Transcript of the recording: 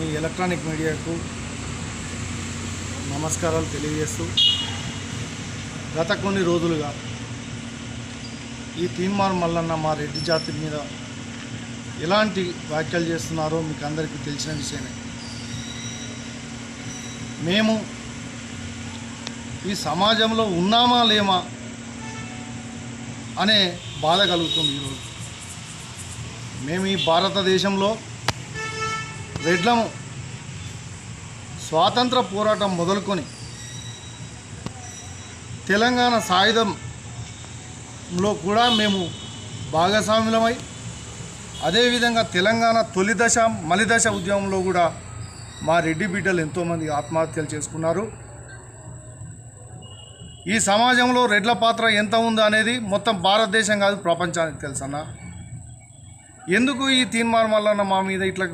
మీ electronic మీడియాకు నమస్కారాలు తెలియజేస్తూ గత కొన్ని రోజులుగా ఈ తీన్మార్ మల్లన్న మా రెడ్డి జాతి మీద ఎలాంటి వ్యాఖ్యలు చేస్తున్నారో మీకు అందరికీ తెలిసిన విషయమే. మేము ఈ సమాజంలో ఉన్నామా లేమా అనే బాధ కలుగుతుంది. ఈరోజు మేము ఈ భారతదేశంలో రెడ్లము స్వాతంత్ర పోరాటం మొదలుకొని తెలంగాణ సాయుధంలో కూడా మేము భాగస్వాములమై, అదేవిధంగా తెలంగాణ తొలి దశ మలిదశ ఉద్యమంలో కూడా మా రెడ్డి బిడ్డలు ఎంతోమంది ఆత్మహత్యలు చేసుకున్నారు. ఈ సమాజంలో రెడ్ల పాత్ర ఎంత ఉందో అనేది మొత్తం భారతదేశం కాదు ప్రపంచానికి తెలుసన్న. ఎందుకు ఈ తీన్మార్ మల్లన్న మా మీద ఇట్లా